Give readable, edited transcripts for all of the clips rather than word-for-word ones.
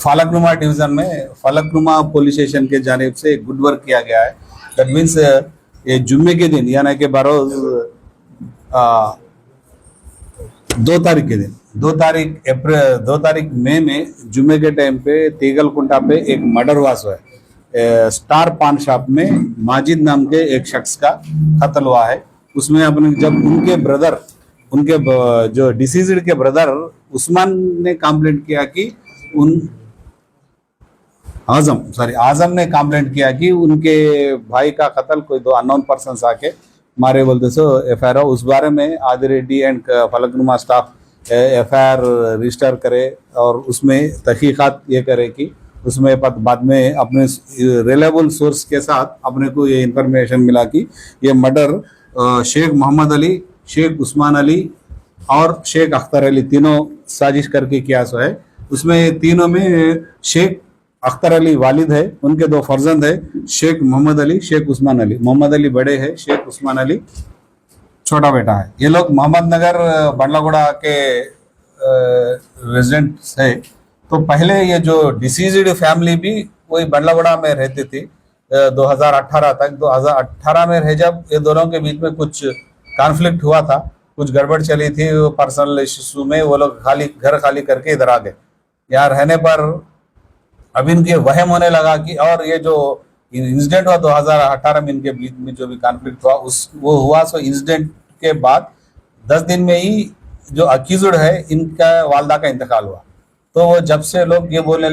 Falaknuma division में Falaknuma police station के जानिब से गुड वर्क किया गया है। दैट मीन्स ये जुम्मे के दिन यानी कि बरोज 2 तारीख के दिन 2 तारीख मई में जुम्मे के टाइम पे तीगलकुंटा पे एक मर्डर हुआ है। स्टार पान शॉप में माजिद नाम के एक शख्स का कत्ल हुआ है। उसमें अपने जब उनके जो डिसीज्ड के ब्रदर उस्मान ने कंप्लेंट किया कि आजम ने कंप्लेंट किया कि उनके भाई का कत्ल कोई 2 अननोन पर्सन आके मारे बोलते सो एफआईआर उस बारे में Adireddy and Falaknuma staff FIR register करे और उसमें तहकीकात ये करे कि उसमें बाद में अपने रिलायबल सोर्स के साथ अपने को ये इंफॉर्मेशन मिला कि ये मर्डर शेख मोहम्मद अली, शेख उस्मान अली और शेख अख्तर अली तीनों साजिश करके किया सो है। उसमें तीनों में शेख अख्तर अली वालिद है, उनके 2 फर्जंद है, शेख मोहम्मद अली, शेख उस्मान अली। मोहम्मद अली बड़े है, शेख उस्मान अली छोटा बेटा है। ये लोग मोहम्मद नगर बंडलागुड़ा के रेजिडेंट्स है। तो पहले ये जो डिसीज्ड फैमिली भी वही बंडलागुड़ा में रहती थी 2018 तक। 2018 में रह जब ये दोनों के बीच में कुछ कॉन्फ्लिक्ट हुआ था, कुछ गड़बड़ चली थी पर्सनल इशू में, वो लोग घर खाली करके इधर आ गए। यहाँ रहने पर अब इनके वहम होने लगा कि और ये जो इंसिडेंट हुआ 2018 में इनके बीच में जो भी कॉन्फ्लिक्ट हुआ वो हुआ सो इंसिडेंट के बाद 10 दिन में ही जो अक्यूज्ड है इनका वालदा का इंतकाल हुआ। तो वो जब से लोग ये बोलने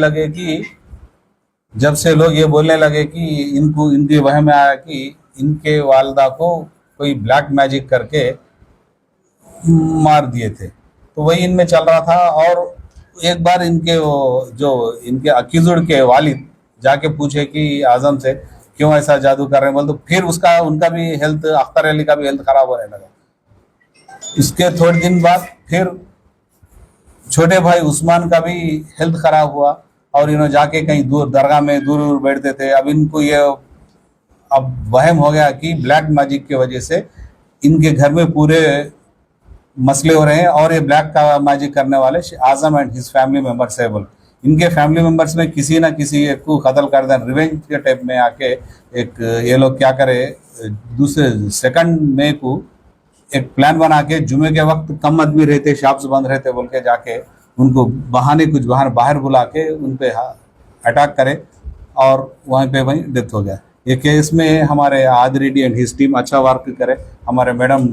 लगे कि इनको इनके वहम में आया कि इनके वालदा को कोई ब्लैक मैजिक करके मार दिए थे, तो वही इनमें चल रहा था। और एक बार इनके अक्यूज्ड के वालिद जाके पूछे कि आजम से क्यों ऐसा जादू कर रहे हैं बोल, तो फिर उनका भी हेल्थ, अख्तर अली का भी हेल्थ खराब होने लगा। इसके थोड़े दिन बाद फिर छोटे भाई उस्मान का भी हेल्थ खराब हुआ और इन्होंने जाके कहीं दूर दरगाह में दूर बैठते थे। अब इनको ये वहम हो गया कि ब्लैक मैजिक की वजह से इनके घर में पूरे मसले हो रहे हैं और ये ब्लैक का मैजिक करने वाले आजम एंड हिज फैमिली मेंबर्स है बोल। इनके फैमिली मेंबर्स में किसी ना किसी एक को कत्ल कर दें रिवेंज के टाइप में आके एक ये लोग क्या करे, 2 मई को एक प्लान बना के जुमे के वक्त कम आदमी रहते, शॉप्स बंद रहते बोल के जाके उनको बाहर बुला के उन पे अटैक करे और वहीं डेथ हो गया। ये केस में हमारे आदिरेड्डी एंड हिज टीम अच्छा वर्क करे। हमारे madam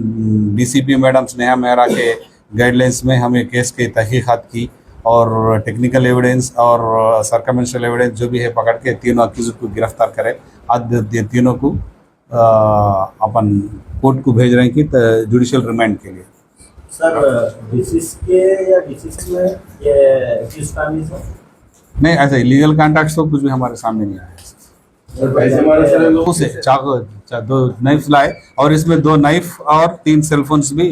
DCP madam Sneha Mehra के गाइडलाइंस में हमें केस की तहकीकात की और टेक्निकल एविडेंस और सर्कमस्टेंशियल एविडेंस जो भी है पकड़ के तीनों अक्यूज्ड को गिरफ्तार करे। आज ये तीनों को अपन कोर्ट को भेज रहे हैं कि जुडिशियल रिमांड के लिए। सर डिसीज में ये फैमिली से नहीं, ऐसा इलीगल कॉन्ट्रैक्ट्स तो कुछ भी हमारे सामने नहीं आया। उसे चाकू 2 नाइफ लाए और इसमें 2 नाइफ और 3 सेलफोन्स भी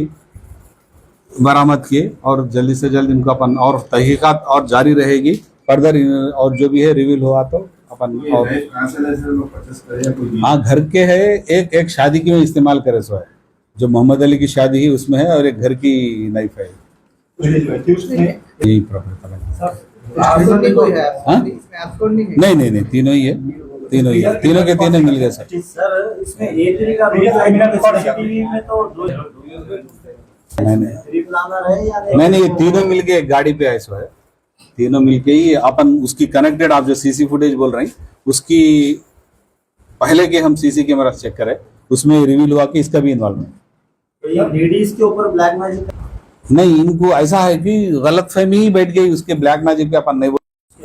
बरामद किए और जल्दी से जल्द इनको अपन और तहकीकात और जारी रहेगी फर्दर और जो भी है रिवील हुआ तो अपन और हाँ घर के है। एक शादी की में इस्तेमाल करे सो है, जो मोहम्मद अली की शादी है उसमें है और एक घर की नाइफ है। यही प्रॉपर्टी नहीं तीनों ही है, तीनों के तीनों मिल गए सर। नहीं ये तीनों मिल के एक गाड़ी पे आए सो है। तीनों मिलके ही अपन उसकी कनेक्टेड, आप जो सीसी फुटेज बोल रहे हैं उसकी पहले के हम सीसी कैमरा चेक करें, उसमें रिवील हुआ कि इसका भी इन्वॉल्वमेंट। लेडीज के ऊपर ब्लैक मैजिक नहीं, इनको ऐसा है कि गलतफहमी ही बैठ गई उसके ब्लैक मैजिक पे अपन नहीं बोल।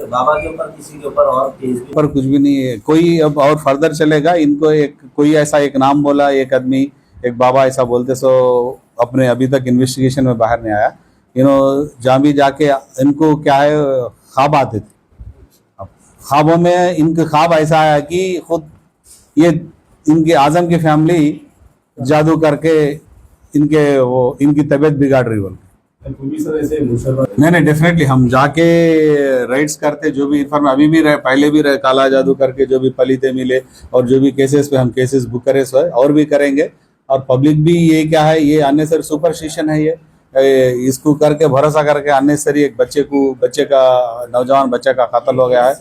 बाबा के ऊपर किसी के ऊपर और केस पर कुछ भी नहीं है कोई। अब और फर्दर चलेगा इनको कोई ऐसा एक नाम बोला एक आदमी, एक बाबा ऐसा बोलते सो अपने अभी तक इन्वेस्टिगेशन में बाहर नहीं आया। जहाँ भी जाके इनको क्या है ख्वाब आते थे। अब ख्वाबों में इनके ख्वाब ऐसा आया कि खुद ये इनके आजम की फैमिली जादू करके इनकी तबीयत बिगाड़ रही बोल। नहीं डेफिनेटली हम जाके राइड्स करते, जो भी इन्फॉर्मेशन अभी भी रहे पहले भी रहे, काला जादू करके जो भी पलीते मिले और जो भी केसेस पे हम केसेस बुक करे सो है और भी करेंगे। और पब्लिक भी ये क्या है, ये अननेसेसरी सुपरस्टिशन है, इसको करके भरोसा करके अननेसेसरी एक बच्चे का नौजवान बच्चे का कत्ल हो गया है।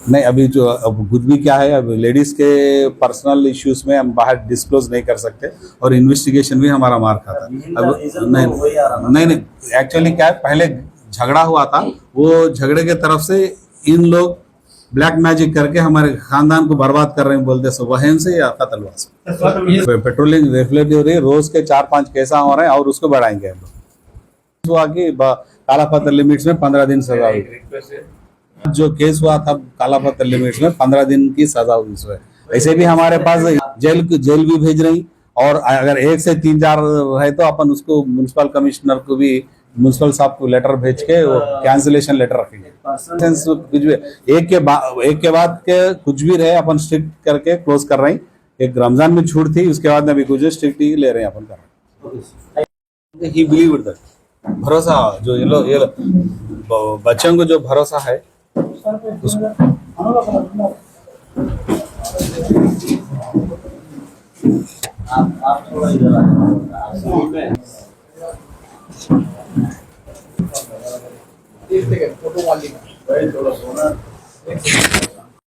नहीं, अभी जो अब कुछ भी क्या है, अब लेडीज के पर्सनल इश्यूज में हम बाहर डिस्क्लोज नहीं कर सकते और इन्वेस्टिगेशन भी हमारा मार खाता है। अब नहीं, एक्चुअली क्या है, पहले झगड़ा हुआ था, वो झगड़े के तरफ से इन लोग ब्लैक मैजिक करके हमारे खानदान को बर्बाद कर रहे हैं बोलते, सो वहन से या कत्ल हुआ से पेट्रोलिंग रेफिलेटिव हो रही है, रोज के 4-5 केसा हो रहे हैं और उसको बढ़ाएंगे हम लोग। हुआ कि काला पत्थर लिमिट्स में 15 दिन सजा हुई। जो केस हुआ था काला पत्थर लिमिट्स में 15 दिन की सजा हुई इसमें। ऐसे भी हमारे पास जेल भी भेज रही, और अगर 1 से 3-4 है तो अपन उसको म्युनिसिपल कमिश्नर को भी, म्युनिसिपल साहब को लेटर भेज के वो कैंसिलेशन लेटर रखेंगे। कुछ भी एक के बाद के कुछ भी रहे अपन स्ट्रिक्ट करके क्लोज कर रहे हैं। एक रमजान में छूट थी, उसके बाद में अभी कुछ स्ट्रिक्ट ही ले रहे हैं अपन कर रहे हैं। ही बिलीव दैट, भरोसा जो ये लोग बच्चों को जो भरोसा है उसको आप थोड़ा इधर आ फोटो वाली